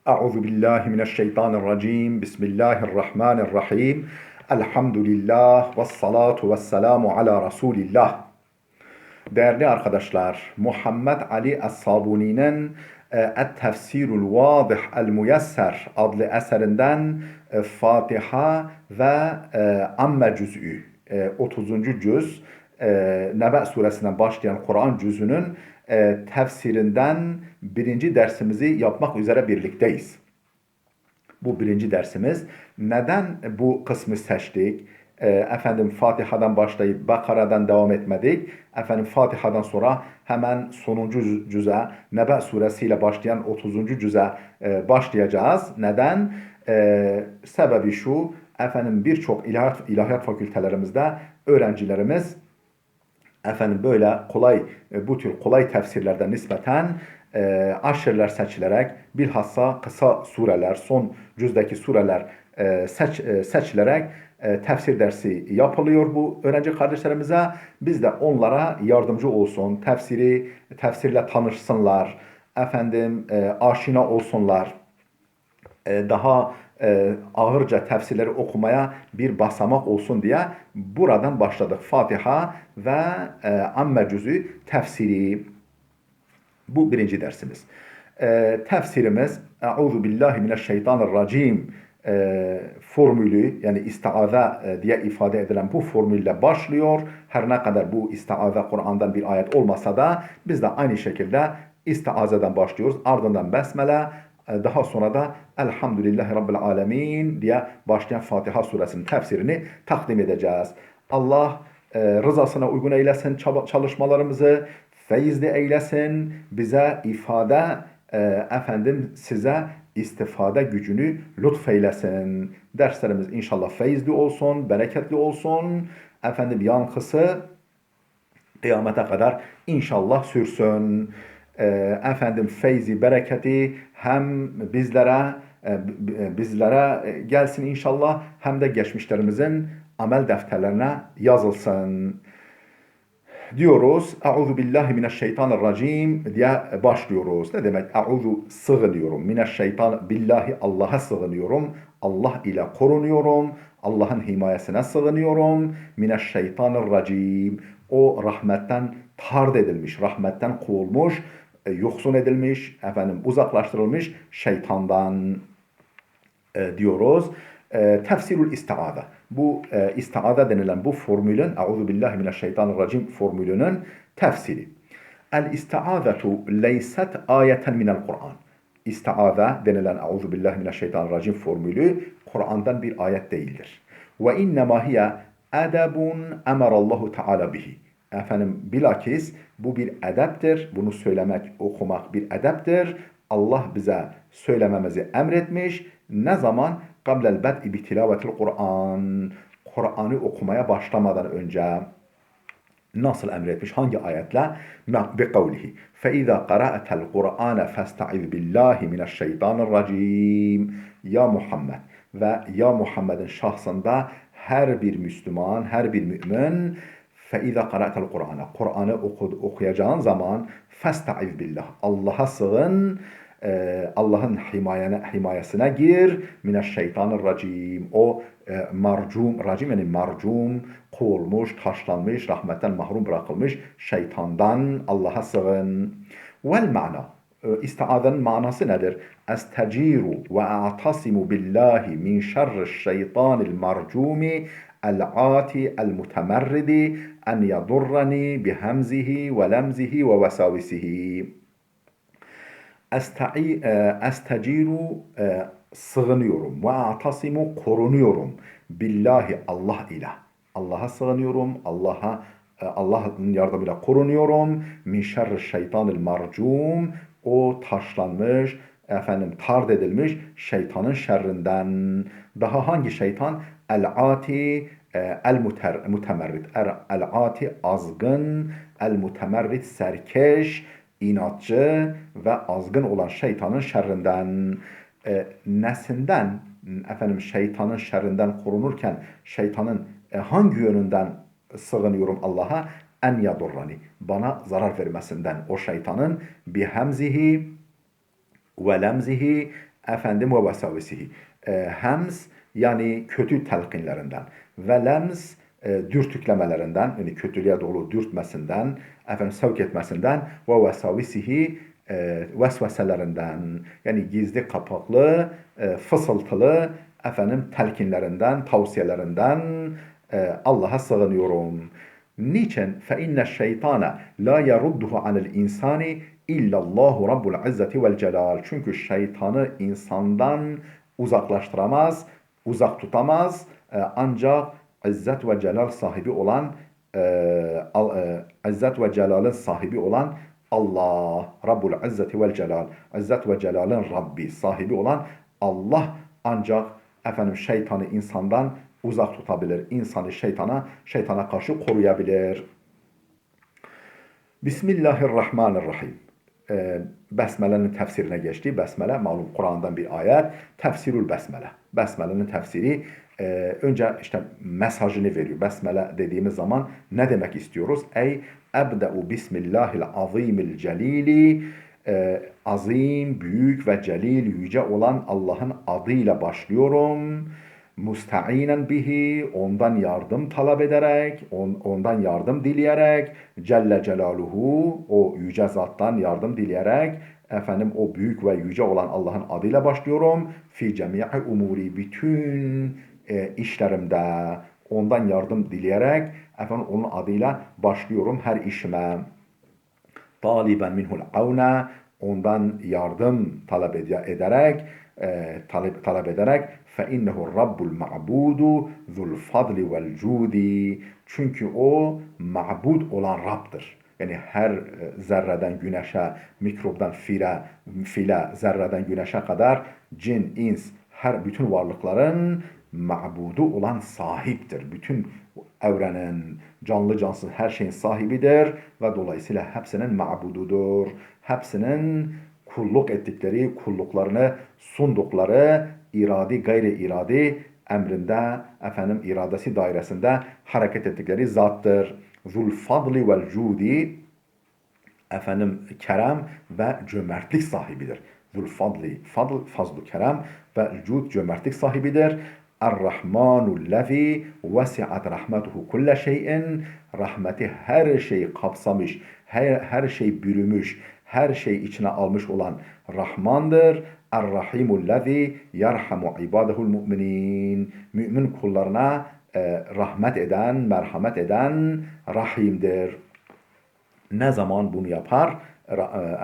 Euzu billahi mineşşeytanirracim. Bismillahirrahmanirrahim. Elhamdülillah ve salatu ve selamu ala Resulillah. Değerli arkadaşlar, Muhammed Ali Es-Sabuni'nin Et-Tefsirul Vadih El-Muyesser adlı eserinden Fatiha ve Amme cüz'ü 30. cüz Nebe suresinden başlayan Kur'an cüzünün tefsirinden birinci dersimizi yapmak üzere birlikteyiz. Bu birinci dersimiz. Neden bu kısmı seçtik? Fatiha'dan başlayıp Bakara'dan devam etmedik. Fatiha'dan sonra hemen sonuncu cüze, Nebe suresiyle başlayan 30. cüze başlayacağız. Neden? Sebebi şu, birçok ilahiyat fakültelerimizde öğrencilerimiz böyle kolay, bu tür kolay tefsirlerden nispeten aşırılar seçilerek, bilhassa kısa sureler, son cüzdeki sureler seçilerek tefsir dersi yapılıyor bu öğrenci kardeşlerimize. Biz de onlara yardımcı olsun, tefsirle tanışsınlar, aşina olsunlar, daha ağırca tefsirleri okumaya bir basamak olsun diye buradan başladık. Fatiha ve Amme cüzü tefsiri. Bu birinci dersimiz. Tefsirimiz Euzu billahi mineşşeytanirracim formülü, yani istiaze diye ifade edilen bu formülle başlıyor. Her ne kadar bu istiaze Kur'an'dan bir ayet olmasa da biz de aynı şekilde istiazeden başlıyoruz. Ardından besmele, daha sonra da Elhamdülillahi Rabbil Alemin diye başlayan Fatiha suresinin tefsirini takdim edeceğiz. Allah rızasına uygun eylesin çalışmalarımızı, feyizli eylesin, bize ifade, size istifade gücünü lütfeylesin. Derslerimiz inşallah feyizli olsun, bereketli olsun. Yankısı kıyamete kadar inşallah sürsün. Feyzi, bereketi hem bizlere gelsin inşallah, hem de geçmişlerimizin amel defterlerine yazılsın diyoruz. Euzu billahi mineşşeytanirracim diye başlıyoruz. Ne demek? Euzu, sığınıyorum. Mineşşeytan, billahi, Allah'a sığınıyorum. Allah ile korunuyorum. Allah'ın himayesine sığınıyorum. Mineşşeytanirracim. O rahmetten tard edilmiş, rahmetten kovulmuş, yoksun edilmiş, uzaklaştırılmış şeytandan diyoruz. Tefsirul istiaze. Bu istiaze denilen bu formülün, Euzu billahi mineşşeytanirracim formülünün tefsiri. El istiazetu leyset ayeten minel Kur'an. İstiaze denilen Euzu billahi mineşşeytanirracim formülü Kur'an'dan bir ayet değildir. Ve innema hiye edebun emarallahu teala bihi. Bilakis bu bir edeptir. Bunu söylemek, okumak bir edeptir. Allah bize söylememizi emretmiş. Ne zaman? Qablel bed'i bi tilavetil Kur'an. Kur'an'ı okumaya başlamadan önce. Nasıl emretmiş? Hangi ayetle? Bi kavlihi. Fe izâ qara'atel Kur'ane festaiz billahi mineşşeytanirracim. Ya Muhammed ve ya Muhammed'in şahsında her bir Müslüman, her bir mümin, فَاِذَا قَرَأْتَ الْقُرْآنَ Kur'an'ı okuyacağın zaman فَاسْتَعِذْ billah, Allah'a sığın, Allah'ın himayesine gir. Mineşşeytanirracim. O marcum, racim yani marcum, kovulmuş, taşlanmış, rahmetten mahrum bırakılmış şeytandan Allah'a sığın. Vel ma'na. İstiazenin manası nedir? Esteciru ve a'tasimu billahi min şerri'ş-şeytanil marcumi el-ati el-mutemerridi en yadurrani bihemzihi ve lemzihi ve vesavisihi. Esteciru, sığınıyorum, ve atasimu, korunuyorum, billahi, Allah ile. Allah'a sığınıyorum, Allah'ın yardımıyla korunuyorum. Min şerri şeytanil marcum, o taşlanmış, tard edilmiş şeytanın şerrinden. Daha hangi şeytan? El-ati el-mutemerrit. El-ati azgın, el-mutemerrit serkeş, inatçı ve azgın olan şeytanın şerrinden. Nesinden, şeytanın şerrinden korunurken şeytanın hangi yönünden sığınıyorum Allah'a? En yadurrani, bana zarar vermesinden, o şeytanın, bihemzihi ve lemzihi, Efendim ve vesavisihi. Hems yani kötü telkinlerinden ve lems dürtüklemelerinden, yani kötülüğe doğru dürtmesinden, efendim sevk etmesinden ve vesavisihi vesveselerinden, yani gizli kapaklı, fısıltılı efendim telkinlerinden, tavsiyelerinden Allah'a sığınıyorum. Niçin? فَاِنَّ الشَّيْطَانَ لَا يَرُدُّهُ عَنِ الْاِنْسَانِ İllallahu Rabbul İzzeti vel Celal. Çünkü şeytanı insandan uzaklaştıramaz, uzak tutamaz. Ancak İzzet ve Celal sahibi olan İzzet ve Celal'ın sahibi olan Allah, Rabbul İzzeti vel Celal, İzzet ve Celal'ın Rabbi, sahibi olan Allah ancak efendim şeytanı insandan uzak tutabilir. İnsanı şeytana karşı koruyabilir. Bismillahirrahmanirrahim. Besmele'nin tefsirine geçti. Besmele malum Kur'an'dan bir ayet. Tefsirul Besmele. Besmele'nin tefsiri önce işte mesajını veriyor. Besmele dediğimiz zaman ne demek istiyoruz? Ey ebde'u bismillahil azimil celili, azim, büyük ve celil, yüce olan Allah'ın adıyla başlıyorum. Musta'inen bihi, ondan yardım talep ederek, ondan yardım dileyerek, Celle Celaluhu, o yüce zattan yardım dileyerek, efendim o büyük ve yüce olan Allah'ın adıyla başlıyorum. Fi cemi'i umuri, bütün işlerimde ondan yardım dileyerek, efendim onun adıyla başlıyorum her işime. Taliben minhul avna, ondan yardım talep ederek, talep ederek فَاِنَّهُ الرَّبُّ الْمَعْبُودُ ذُو الْفَضْلِ وَالْجُودِ. Çünkü o ma'bud olan Rab'dır. Yani her zerreden güneşe, mikroptan file, zerreden güneşe kadar cin, ins, bütün varlıkların ma'budu olan sahiptir. Bütün evrenin, canlı cansız her şeyin sahibidir ve dolayısıyla hepsinin ma'bududur. Hepsinin kulluk ettikleri, kulluklarını sundukları iradi, gayri iradi emrinde, efendim iradesi dairesinde hareket ettikleri zattır. Zul fadli vel cudi, efendim kerem ve cömertlik sahibidir. Zul fadli, fazlu kerem ve cud cömertlik sahibidir. Er-Rahmanu lezi vesi'at rahmetuhu kulle şeyin, rahmeti her şeyi kapsamış, her şey bürümüş, her şey içine almış olan Rahmandır. Er-Rahimul lezi yerhamu ibadehul müminin, mümin kullarına rahmet eden, merhamet eden Rahim'dir. Ne zaman bunu yapar?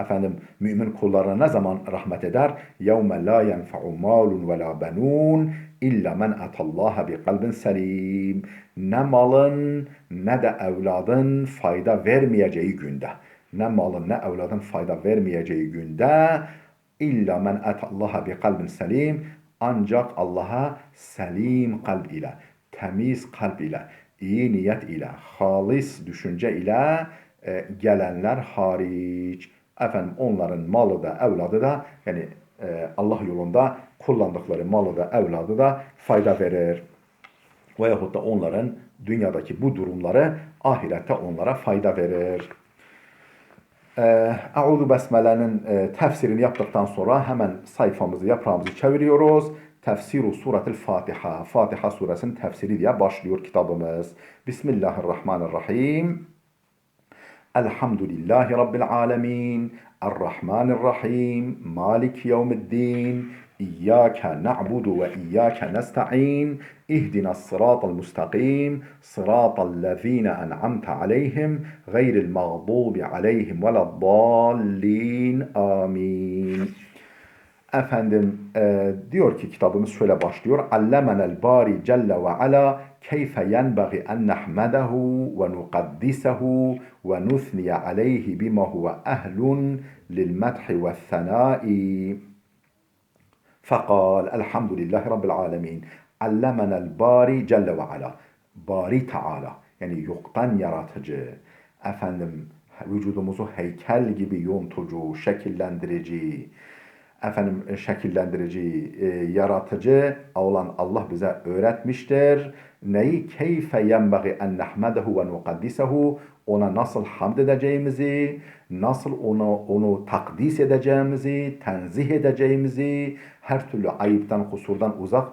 Efendim mümin kullarına ne zaman rahmet eder? يَوْمَ لَا يَنْفَعُ مَالٌ وَلَا بَنُونَ اِلَّا مَنْ اَتَى اللّٰهَ بِقَلْبٍ سَلِيمٍ. Ne malın ne de evladın fayda vermeyeceği günde. Ne malın ne evladın fayda vermeyeceği günde İlla men etallaha bi kalbin selim, ancak Allah'a selim kalb ile, temiz kalb ile, iyi niyet ile, halis düşünce ile gelenler hariç. Efendim onların malı da evladı da yani Allah yolunda kullandıkları malı da evladı da fayda verir. Veyahut da onların dünyadaki bu durumları ahirette onlara fayda verir. Euzu Besmele'nin tefsirini yaptıktan sonra hemen sayfamızı, yaprağımızı çeviriyoruz. Tefsiru Suretil Fatiha. Fatiha suresinin tefsiri diye başlıyor kitabımız. Bismillahirrahmanirrahim. Elhamdülillahi Rabbil alemin. Errahmanirrahim. Malik yevmiddin. İyyâke na'budu ve iyyâke nesta'in. İhdina sıratal müstakim. Sıratal lezîne en'amte aleyhim. Gayril mağdubi aleyhim veleddallin. Amin. Efendim diyor ki kitabımız şöyle başlıyor. Allemenel bari celle ve ala keyfe yenbagi en nahmedehu ve nukaddisehu ve nuthniye aleyhi bima huve ehlun lil methi ve thanai. Fekal elhamdülillahi rabbil alemin. Allemenel bari celle ve ala. Bari Teala yani yoktan yaratıcı. Efendim vücudumuzu heykel gibi yontucu, şekillendirici. şekillendirici, yaratıcı olan Allah bize öğretmiştir. Neyi? Keyfe yenbagi en nehmedehu ve nukaddisehu. Ona nasıl hamd edeceğimizi, nasıl onu takdis edeceğimizi, tenzih edeceğimizi, her türlü ayıptan, kusurdan uzak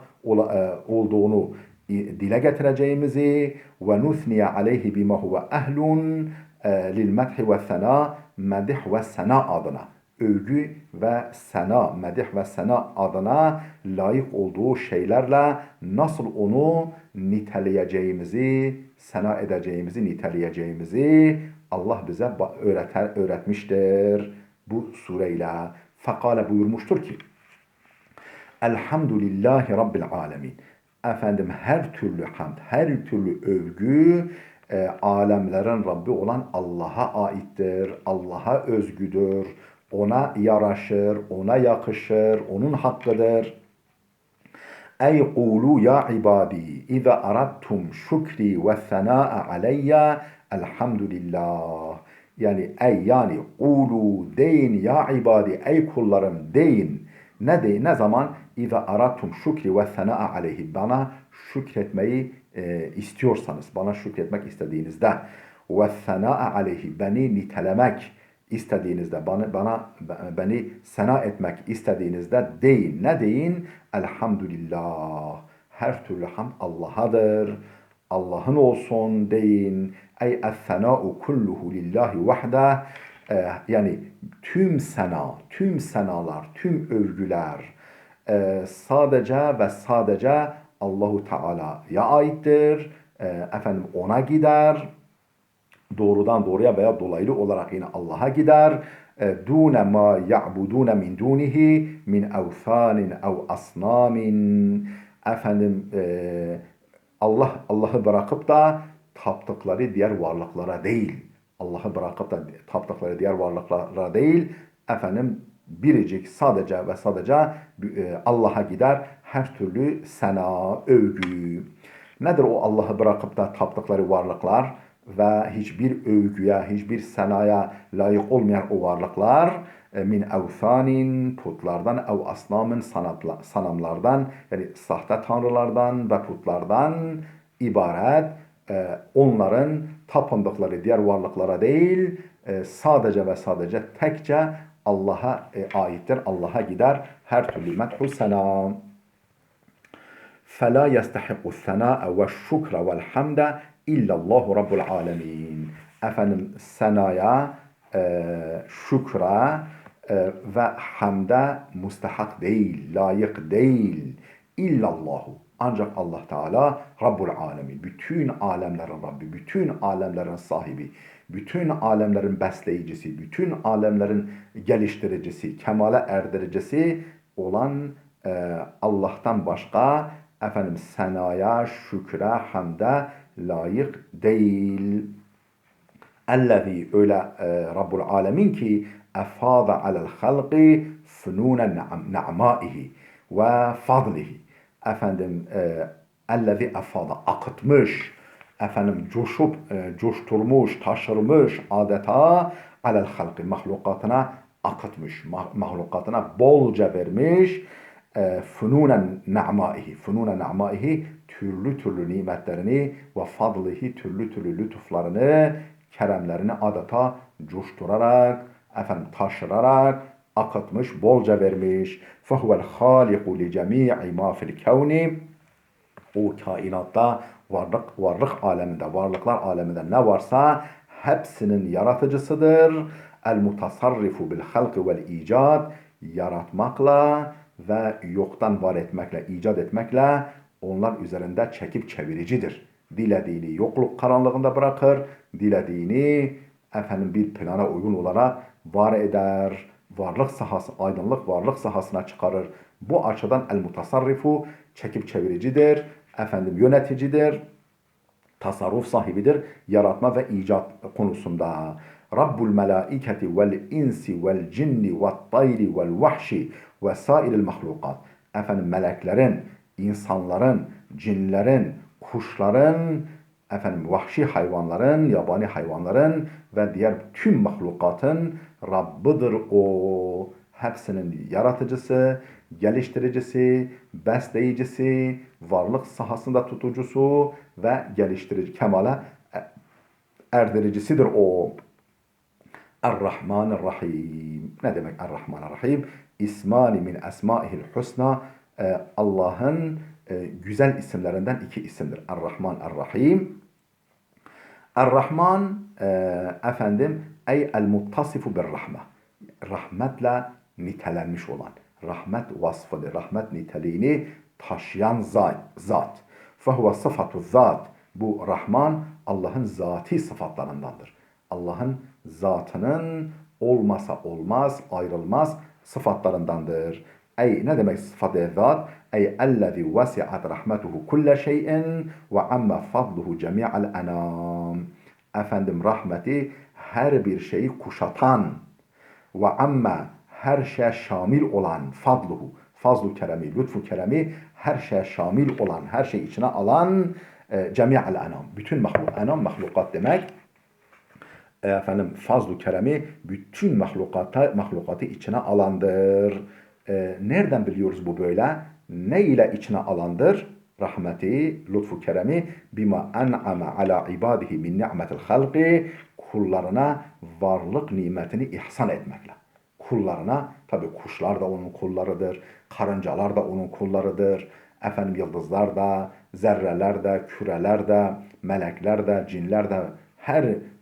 olduğunu dile getireceğimizi ve nusniye aleyhi bima huve ehlun lil medhi ve sena, medih ve sena adına, övgü ve sena, medih ve sena adına layık olduğu şeylerle nasıl onu niteleyeceğimizi, sena edeceğimizi, niteleyeceğimizi Allah bize öğretmiştir bu sureyle. Fekale buyurmuştur ki Elhamdülillahi Rabbil alemin. Efendim her türlü hamd, her türlü övgü alemlerin Rabbi olan Allah'a aittir. Allah'a özgüdür. Ona yaraşır, ona yakışır, onun hakkıdır. Ey kulu ya ibadi iza aradtum şükri ve senâ'a aleyye elhamdülillah. Yani kulu deyin ya ibadi, ey kullarım deyin. Ne zaman? İza aradtum şükri ve senâ'a aleyhi. Bana şükretmeyi istiyorsanız, bana şükretmek istediğinizde ve senâ'a aleyhi, beni nitelemek istediğinizde, beni sena etmek istediğinizde deyin. Ne deyin? Elhamdülillah. Her türlü hamd Allah'adır. Allah'ın olsun deyin. Ey es-senâ'u kulluhu lillahi vahde. Yani tüm sena, tüm senalar, tüm övgüler sadece ve sadece Allahu Teala'ya aittir. Ona gider. Doğrudan doğruya veya dolaylı olarak yine Allah'a gider. Dune ma ya'budune min dunihi min evthanin ev asnamin. Allah'ı bırakıp da taptıkları diğer varlıklara değil. Allah'ı bırakıp da taptıkları diğer varlıklara değil. Biricik sadece ve sadece Allah'a gider her türlü sena, övgü. Nedir o Allah'ı bırakıp da taptıkları varlıklar ve hiçbir övgüye, hiçbir senaya layık olmayan o varlıklar? Min evthanin, putlardan, ev asnamın, sanamlardan, yani sahte tanrılardan ve putlardan ibaret. Onların tapındıkları diğer varlıklara değil, sadece ve sadece tekçe Allah'a aittir, Allah'a gider her türlü medhu sena. فَلَا يَسْتَحِقُ الثَّنَاءَ وَالشُّكْرَ وَالْحَمْدَ اِلَّا اللّٰهُ رَبُّ الْعَالَمِينَ. Senaya, şükre ve hamde müstehak değil, layık değil. İllallahu. Ancak Allah Teala Rabbul Alemin. Bütün alemlerin Rabbi, bütün alemlerin sahibi, bütün alemlerin besleyicisi, bütün alemlerin geliştiricisi, kemale erdiricisi olan Allah'tan başka senaya, şükre, hamde layık değil. Ellezî, öyle Rabbul Alemin ki efâze alel halqi fünûne ne'mâihi ve fadlihi. Ellezî efâze, akıtmış, coşturmuş, taşırmış adeta alel halqi, mahlukatına akıtmış, mahlukatına bolca vermiş. Fünûne ne'mâihi, türlü türlü nimetlerini ve fadlihi, türlü türlü lütuflarını, keremlerini adeta coşturarak, taşırarak akıtmış, bolca vermiş. فَهُوَ الْخَالِقُ لِجَمِيعِ مَا فِي الْكَوْنِ. O kainatta, varlık aleminde, varlıklar aleminde ne varsa hepsinin yaratıcısıdır. El-mutasarrifu bil-halqi vel-icat. Yaratmakla ve yoktan var etmekle, icat etmekle onlar üzerinde çekip çeviricidir. Dilediğini yokluk karanlığında bırakır, dilediğini bir plana uygun olarak var eder. Varlık sahası, aydınlık varlık sahasına çıkarır. Bu açıdan el-mutasarrifu çekip çeviricidir, yöneticidir, tasarruf sahibidir, yaratma ve icat konusunda. Rabbul melaiketi vel insi vel cinni vel tayri vel vahşi ve sairil mahlukat. Meleklerin, insanların, cinlerin, kuşların, vahşi hayvanların, yabani hayvanların ve diğer tüm mahlukatın Rabbidir o. hepsinin yaratıcısı, geliştiricisi, besleyicisi, varlık sahasında tutucusu ve geliştirici, kemale erdiricisidir o. Er-Rahman-er-Rahim. Ne demek Er-Rahman-er-Rahim? İsmani min esmaihil husna. Allah'ın güzel isimlerinden iki isimdir. Er-Rahman, Er-Rahim. Er-Rahman efendim ey el-muttasifu bir-rahme. Rahmetle nitelenmiş olan. Rahmet vasfıdır. Rahmet niteliğini taşıyan zat. Fehuve sıfatu zat. Bu Rahman Allah'ın zati sıfatlarındandır. Allah'ın zatının olmasa olmaz, ayrılmaz sıfatlarındandır. Ey ne demek sıfat-ı zat? Ey ellezî vesi'at rahmetuhu kulle şeyin ve amme fadluhu cemi'al enam. Efendim rahmeti her bir şeyi kuşatan ve amme her şeye şamil olan fadluhu, fazlu keremi, lütfu keremi her şeye şamil olan, her şeyi içine alan cemi'al enam. Bütün enam mahlukat demek. Efendim fazlu keremi bütün mahlukatı içine alandır. Nereden biliyoruz bu böyle? Ne ile içine alandır? Rahmeti, lütfu keremi bima en'ame ala ibadihi min ni'metil halqi, kullarına varlık nimetini ihsan etmekle. Kullarına, tabi kuşlar da onun kullarıdır, karıncalar da onun kullarıdır, efendim yıldızlar da, zerreler de, küreler de, melekler de, cinler de,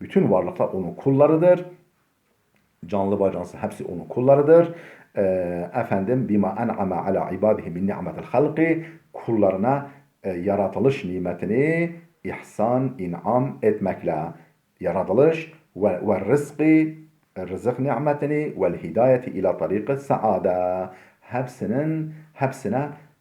bütün varlıklar onun kullarıdır. Canlı bacansız hepsi onun kullarıdır. Efendim bima en'ame ala ibadihi min ni'metil halqi, kullarına yaratılış nimetini ihsan, in'am etmekle, yaratılış ve rızkı, rızık nimetini ve hidayeti ila tariqi saada,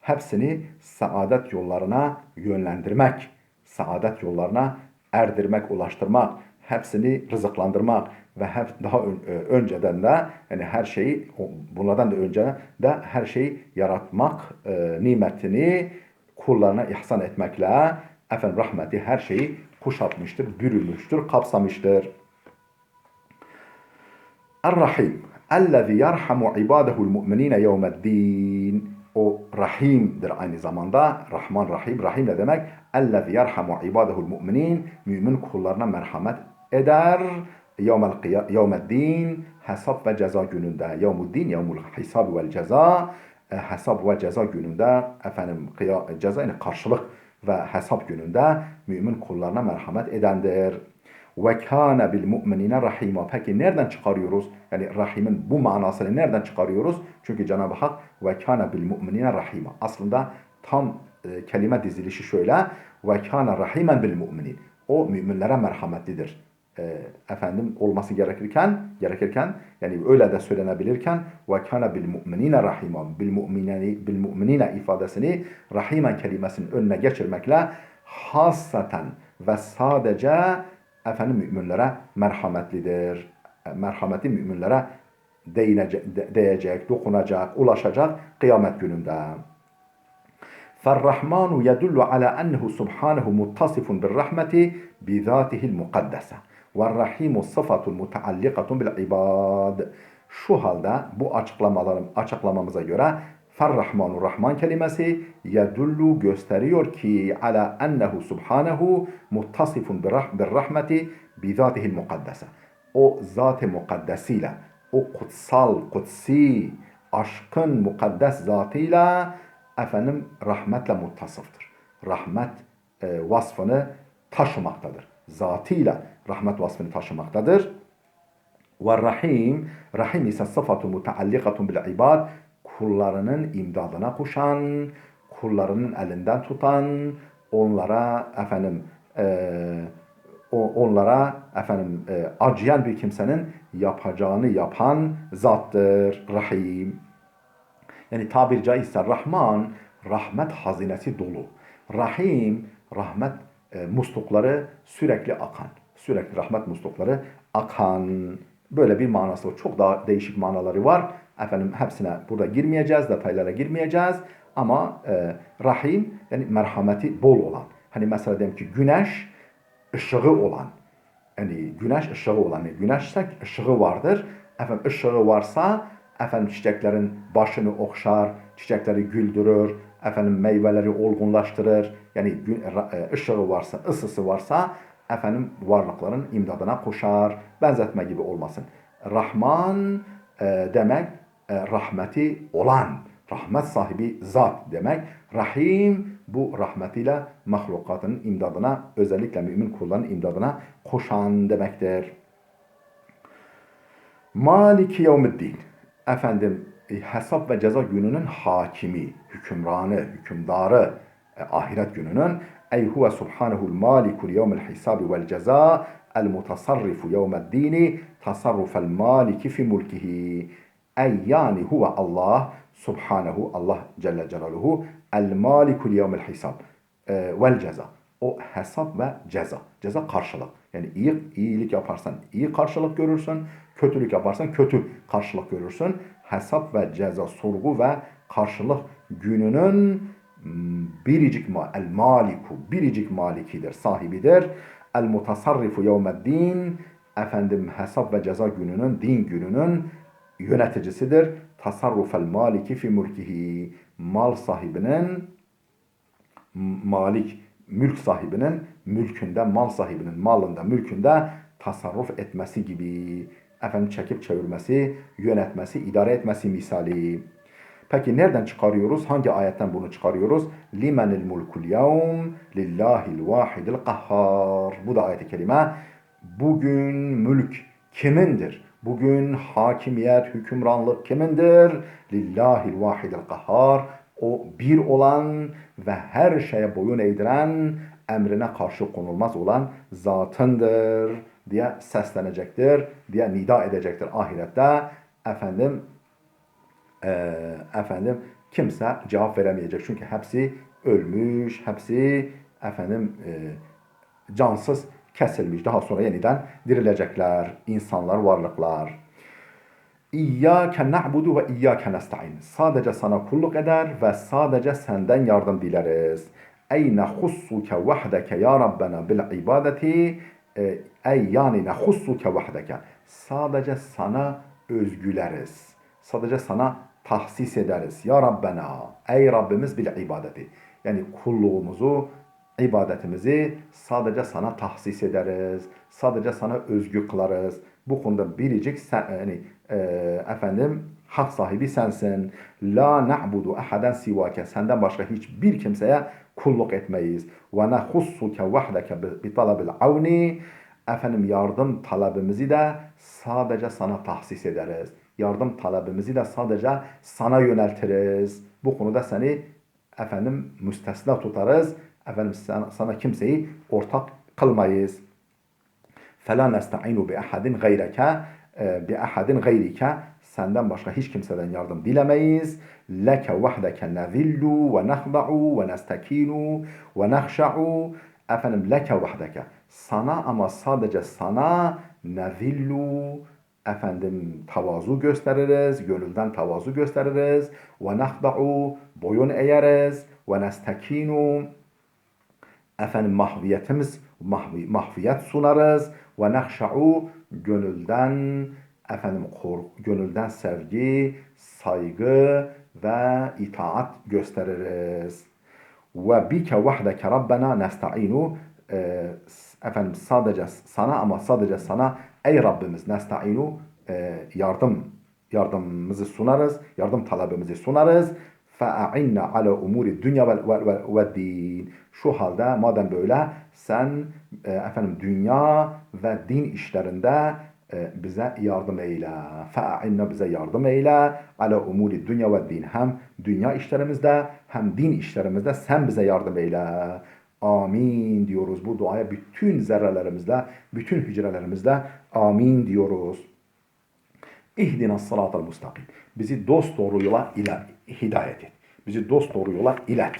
hepsini saadet yollarına yönlendirmek, saadet yollarına erdirmek, ulaştırmak, hepsini rızıklandırmak ve daha önceden de yani her şeyi, bunlardan da önce de her şeyi yaratmak nimetini kullarına ihsan etmekle efendim rahmeti her şeyi kuşatmıştır, bürümüştür, kapsamıştır. Er-Rahim ellezî yerhamu ibâdehul mu'minîne yevmeddîn. O Rahim'dir aynı zamanda. Rahman Rahim. Rahim ne demek? Ellezî yerhamu ibâdehul mu'minîn. Mümin kullarına merhamet eder. Yevmeddin. Hesap ve ceza gününde. Yevmuddin. Yevmul hisab vel ceza. Hesap ve ceza gününde efendim ceza yani karşılık ve hesap gününde mümin kullarına merhamet edendir. Ve kâne bil mu'minine rahîmâ. Peki nereden çıkarıyoruz? Yani rahimin bu manasını nereden çıkarıyoruz? Çünkü Cenab-ı Hak ve kâne bil mu'minine rahîmâ. Aslında tam kelime dizilişi şöyle. Ve kâne rahîmen bil mu'minin. O müminlere merhametlidir. Efendim olması gerekirken yani öyle de söylenebilirken ve kâne bil mu'minine rahîmâ. Bil mu'minine ifadesini rahimen kelimesinin önüne geçirmekle hasaten ve sadece efendim müminlere merhametlidir. Merhameti müminlere değecek, dokunacak, ulaşacak kıyamet gününde. فَالرَّحْمَانُ يَدُلُّ عَلَى أَنَّهُ سُبْحَانَهُ مُتَّصِفٌ بِالرَّحْمَةِ بِذَاتِهِ الْمُقَدَّسَةِ وَالرَّحِيمُ صِفَةٌ مُتَعَلِّقَةٌ بِالْعِبَادِ. Şu halde bu açıklamamıza göre Fer-Rahmanu Rahman kelimesi yedullu gösteriyor ki ala ennehu subhanehu muttasifun bir-rahmeti bizatihil mukaddese. O zat-ı mukaddesiyle, o kutsal, kutsi, aşkın mukaddes zatıyla efendim rahmetle muttasıftır. Rahmet vasfını taşımaktadır. Zatıyla rahmet vasfını taşımaktadır. Ve rahim, rahim ise sıfatun mutaallikatun bil ibad, kullarının imdadına koşan, kullarının elinden tutan, onlara acıyan bir kimsenin yapacağını yapan zattır. Rahim. Yani tabiri caizse Rahman, rahmet hazinesi dolu. Rahim, rahmet muslukları sürekli akan. Sürekli rahmet muslukları akan. Böyle bir manası var. Çok daha değişik manaları var. Efendim hepsine burada girmeyeceğiz, detaylara girmeyeceğiz. Ama Rahim yani merhameti bol olan. Hani mesela diyelim ki güneş ışığı olan. Yani güneş ışığı olan. Yani güneşse ışığı vardır. Efendim ışığı varsa Efendim çiçeklerin başını okşar, çiçekleri güldürür, efendim meyveleri olgunlaştırır. Yani ışığı varsa, ısısı varsa efendim varlıkların imdadına koşar. Benzetme gibi olmasın. Rahman demek rahmeti olan, rahmet sahibi zat demek. Rahim bu rahmetiyle mahlukatın imdadına, özellikle mümin kulların imdadına koşan demektir. Maliki yevmiddin. Efendim hesap ve ceza gününün hakimi, hükümranı, hükümdarı, ahiret gününün ey huve subhanehu'l malikul yevmil hisabi vel ceza el mutasarrifu yevmeddini tasarrufel maliki fi mulkihi. Ey yani huve Allah subhanehu, Allah Celle Celaluhu el malikul yevmil hisab vel ceza. O hesap ve ceza. Ceza karşılık. Yani iyilik yaparsan iyi karşılık görürsün. Kötülük yaparsan kötü karşılık görürsün. Hesap ve ceza, sorgu ve karşılık gününün el maliku, biricik malikidir, sahibidir. El mutasarrifu yevmeddin, efendim hesap ve ceza gününün, din gününün yöneticisidir. Tasarrufel maliki fi mulkihi, mal sahibinin, malik, mülk sahibinin mülkünde, mal sahibinin malında, mülkünde tasarruf etmesi gibi, efendim çekip çevirmesi, yönetmesi, idare etmesi misali. Peki nereden çıkarıyoruz? Hangi ayetten bunu çıkarıyoruz? Limenil mulkul yevm lillahil vahidil kahhar. Bu da ayet-i kerime. Bugün mülk kimindir? Bugün hakimiyet, hükümranlık kimindir? Lillahil vahidil kahhar. O bir olan ve her şeye boyun eğdiren, emrine karşı konulmaz olan zatındır diye seslenecektir, diye nida edecektir ahirette. Efendim kimse cevap veremeyecek. Çünkü hepsi ölmüş, hepsi cansız kesilmiş. Daha sonra yeniden dirilecekler insanlar, varlıklar. İyyâke na'budu ve iyyâke nesta'in. Sadece sana kulluk eder ve sadece senden yardım dileriz. Ey nehussuke vahdeke ya Rabbena bil ibadeti. Ey yani nehussuke vahdeke. Sadece sana özgüleriz. Sadece sana tahsis ederiz. Ya Rabbena. Ey Rabbimiz bil ibadeti. Yani kulluğumuzu, ibadetimizi sadece sana tahsis ederiz. Sadece sana özgü kılarız. Bu konuda biricik hak sahibi sensin. La na'budu ahaden sivake. Senden başka hiçbir kimseye kulluk etmeyiz. Ve nehussuke vahdeke bi talabil avni. Yardım talebimizi de sadece sana tahsis ederiz. Yardım talebimizi de sadece sana yöneltiriz. Bu konuda seni müstesna tutarız. Sana kimseyi ortak kılmayız. فَلَا نَسْتَعِينُ بِأَحَدٍ غَيْرِكَ. Senden başka hiç kimseden yardım dilemeyiz. لَكَ وَحْدَكَ نَذِلُّ وَنَخْضَعُ وَنَسْتَكِينُ وَنَخْشَعُ. لَكَ وَحْدَكَ. Sana ama sadece sana nezillu, tavazu gösteririz, gönülden tavazu gösteririz. وَنَخْضَعُ. Boyun eğeriz. وَنَسْتَكِينُ. Mahviyet sunarız. Ve nehşa'u, gönülden sevgi, saygı ve itaat gösteririz. Ve bike vahdeke Rabbena nesta'inu. Sadece sana ama sadece sana ey Rabbimiz nesta'inu, yardımımızı sunarız, yardım talebimizi sunarız. فَاَعِنَّ عَلَى اُمُورِ الدُّنْيَا وَالدِّينِ. Şu halde madem böyle sen dünya ve din işlerinde bize yardım eyle. فَاَعِنَّ bize yardım eyle. عَلَى اُمُورِ الدُّنْيَا وَالدِّينِ. Hem dünya işlerimizde hem din işlerimizde sen bize yardım eyle. Amin diyoruz. Bu duaya bütün zerrelerimizle, bütün hücrelerimizle amin diyoruz. İhdina sıratal mustakim. Bizi dost doğru yola hidayet et. Bizi dost doğru yola ilet.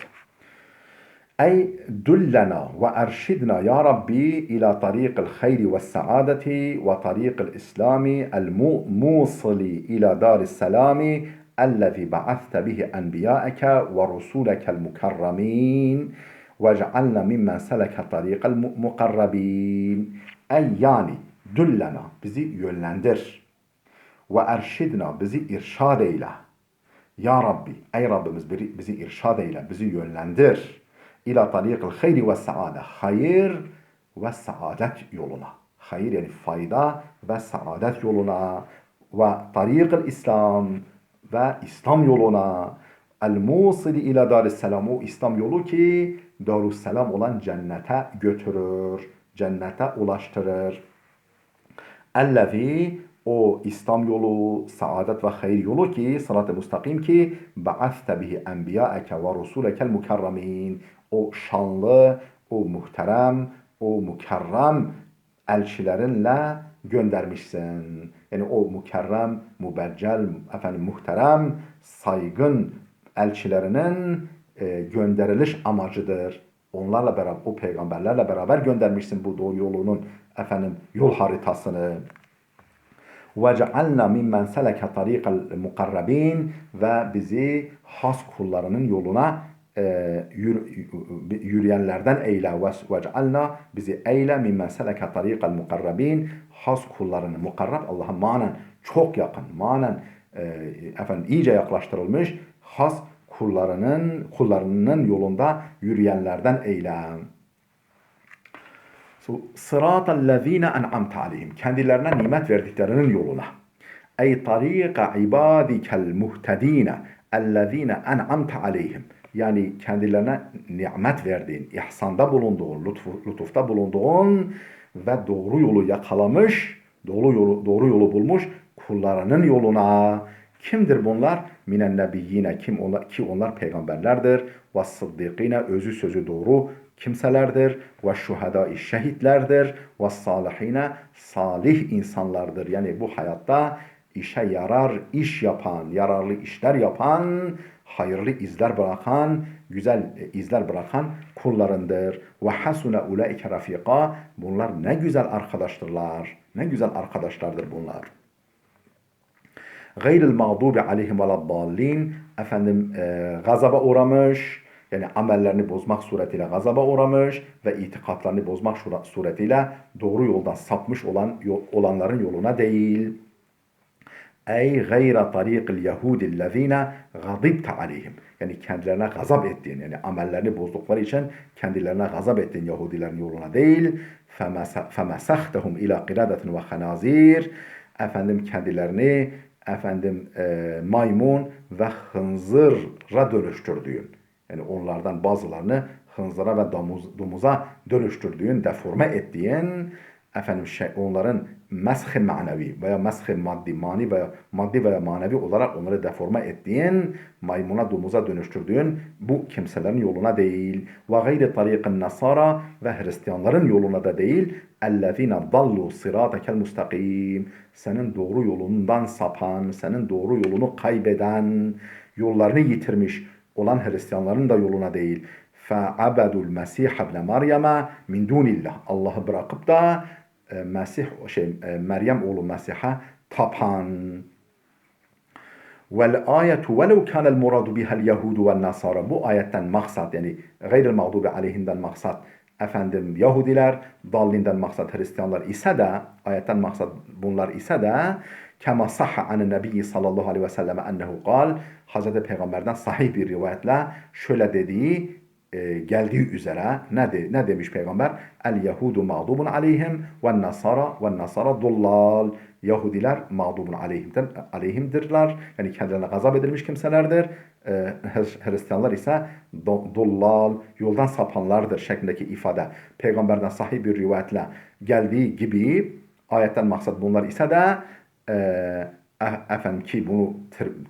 Ey dullena ve erşidna ya Rabbi ila tariqil hayri ve saadeti ve tariqil islami el musili ila daris selami ellezî ba'athte bihi enbiyâeke ve rusûlekel mukarramin vec'alna mimmen seleke tariqel mukarrabin. Ey yani dullena, bizi yönlendir. Ve erşidna, bizi irşad eyle. Ya Rabbi, ey Rabbimiz bizi irşad eyle, bizi yönlendir. İlâ tariqil hayri ve saade. Hayır ve saadet yoluna. Hayır yani fayda ve saadet yoluna. Ve tariqil İslam ve İslam yoluna. El-musili ila darisselam. O İslam yolu ki Darüsselam olan cennete götürür. Cennete ulaştırır. Ellezî, o İslam yolu, saadet ve hayır yolu ki, sırat-ı müstakim ki, ba'aste bihi enbiyâeke ve rusûlekel mukarramin. O şanlı, o muhterem, o mükerrem elçilerinle göndermişsin. Yani o mükerrem, mübeccel, muhterem, saygın elçilerinin gönderiliş amacıdır. Onlarla beraber, o peygamberlerle beraber göndermişsin bu doğru yolunun yol haritasını. وَجَعَلْنَا مِمَّنْ سَلَكَ طَرِيقَ الْمُقَرَّبِينَ ve bizi has kullarının yoluna yürüyenlerden eyle. وَجَعَلْنَا bizi eyle mimmen seleke tarikal mukarrabin, has kullarını, mukarrab Allah'a manen çok yakın, manen iyice yaklaştırılmış has kullarının yolunda yürüyenlerden eyle. Sıratallezine en'amte aleyhim, kendilerine nimet verdiklerinin yoluna. Ey tariqa ibadikel muhtedine ellezine en'amte aleyhim, yani kendilerine nimet verdiğin, ihsanda bulunduğun, lütufta bulunduğun ve doğru yolu yakalamış, doğru yolu bulmuş kullarının yoluna. Kimdir bunlar? Minen nebiyyine, ki onlar peygamberlerdir. Ve sıddikine, özü sözü doğru kimselerdir. Ve şuhadai, şehitlerdir. Ve salihine, salih insanlardır. Yani bu hayatta işe yarar iş yapan, yararlı işler yapan, hayırlı izler bırakan, güzel izler bırakan kullarındır. Ve hasune ulaike rafika, bunlar ne güzel arkadaştırlar. Ne güzel arkadaşlardır bunlar. Gayril mağdubi aleyhim veleddallin, gazaba uğramış, yani amellerini bozmak suretiyle gazaba uğramış ve itikatlarını bozmak suretiyle doğru yoldan sapmış olanların yoluna değil. Ey gayra tariqil yahudillezine gadibte aleyhim, yani kendilerine gazap ettiğin, yani amellerini bozdukları için kendilerine gazap ettiğin Yahudilerin yoluna değil. Femesahtehum ila qiradetin ve hanazir, kendilerini maymun ve hınzıra dönüştürdüğün, yani onlardan bazılarını hınzıra ve domuza dönüştürdüğün, deforme ettiğin, onların mesh-i manevi veya mesh-i maddi veya manevi olarak onları deforme ettiğin, maymuna, domuza dönüştürdüğün bu kimselerin yoluna değil. Ve gayri tariqin nasara, ve Hristiyanların yoluna da değil. Ellezine dallu sıratekel mustakim, senin doğru yolundan sapan, senin doğru yolunu kaybeden, yollarını yitirmiş olan Hristiyanların da yoluna değil. فَعَبَدُوا الْمَسِيحَ ابْنَ مَرْيَمَ مِنْ دُونِ اللّٰهِ, Allah'ı bırakıp da Meryem oğlu Mesih'e tapan. Vel ayetu velev kanel muradu bihel yehudu vel nasara, bu ayetten maksat, yani gayril mağdubi aleyhinden maksat Yahudiler, dallinden maksat Hristiyanlar ise de, ayetten maksat bunlar ise de, kema sahha anen nebiyyi sallallahu aleyhi ve selleme ennehu kal, Hazreti Peygamber'den sahih bir rivayetle şöyle dediği geldiği üzere ne demiş Peygamber? El Yahudu mağdubun aleyhim ve nasara dullal. Yahudiler mağdubun aleyhimdirler. Yani kendilerine gazap edilmiş kimselerdir. Hristiyanlar ise dullal, yoldan sapanlardır şeklindeki ifade. Peygamberden sahih bir rivayetle geldiği gibi, ayetten maksat bunlar ise de ki bunu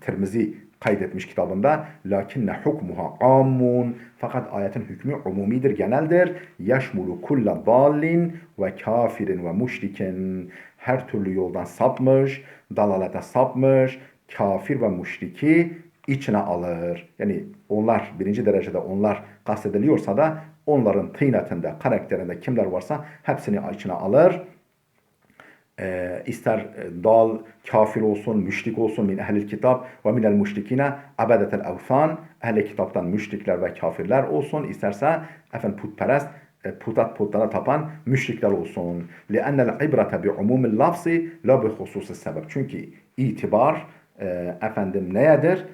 Tirmizi kaydetmiş kitabında, lakinne hukmuha ammun, fakat ayetin hükmü umumidir, geneldir. Yeşmulu kulla dallin ve kafirin ve müşrikin, her türlü yoldan sapmış, dalalete sapmış, kafir ve müşriki içine alır. Yani onlar, birinci derecede onlar kastediliyorsa da onların tıynetinde, karakterinde kimler varsa hepsini içine alır. İster dal, kafir olsun, müşrik olsun, min ehlil kitap ve minel müşrikine abedetel evsan, ehli kitaptan müşrikler ve kafirler olsun, isterse putperest, putlara tapan müşrikler olsun. لِأَنَّ الْعِبْرَةَ بِعُمُومِ اللَّفْسِ لَا بِخُصُوصِ sebep. Çünkü itibar efendim neyedir?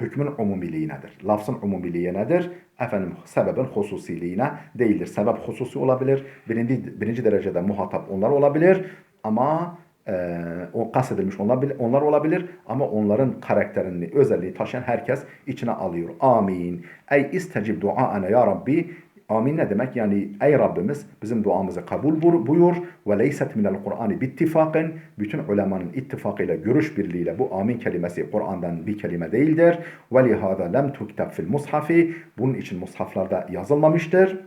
Hükmün umumiliğinedir. Lafzın umumiliği nedir? Efendim sebebin hususiliğine değildir. Sebep hususi olabilir. Birinci derecede muhatap onlar olabilir. Ama o kastedilmiş onlar olabilir. Ama onların karakterini, özelliği taşıyan herkes içine alıyor. Amin. Ey istecib duaana ya Rabbi. Amin ne demek? Yani ey Rabbimiz bizim duamızı kabul buyur ve leyset minel Kur'an'ı bittifakın. Bütün ulemanın ittifakıyla, görüş birliğiyle bu amin kelimesi Kur'an'dan bir kelime değildir. Ve lihâzâ lem tuktab fil mushafi. Bunun için mushaflarda yazılmamıştır.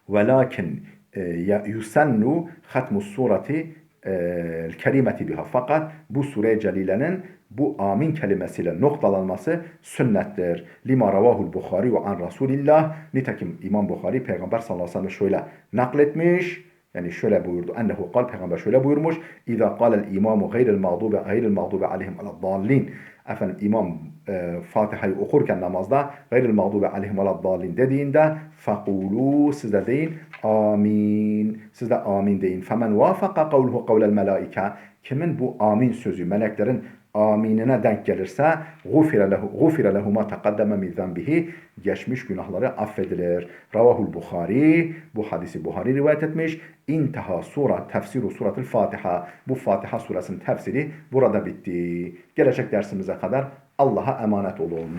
Velakin yusennu hatmus sureti kerimeti biha. Fakat bu sure-i celilenin bu amin kelimesiyle noktalanması sünnettir. Lima ravahul Bukhari ve an Resulillah. Nitekim İmam Bukhari Peygamber sallallahu aleyhi ve sellem şöyle nakletmiş. Yani şöyle buyurdu. Ennehu kal, Peygamber şöyle buyurmuş. İza kâlel imamu gayril mağdubi aleyhim aladdallin. Efendim imam Fatiha'yı okurken namazda gayril mağdubi aleyhim aladdallin dediğinde fekulu, siz de deyin amin. Siz de amin deyin. Femen vafaka kavluhu kavlel melaike. Kimin bu amin sözü meleklerin aminine denk gelirse gufire lehu ma taqaddeme min zenbihi, geçmiş günahları affedilir. Ravahul Bukhari, bu hadisi Buhari rivayet etmiş. İnteha sura tefsiru suratul Fatiha. Bu Fatiha suresinin tefsiri burada bitti. Gelecek dersimize kadar Allah'a emanet olun.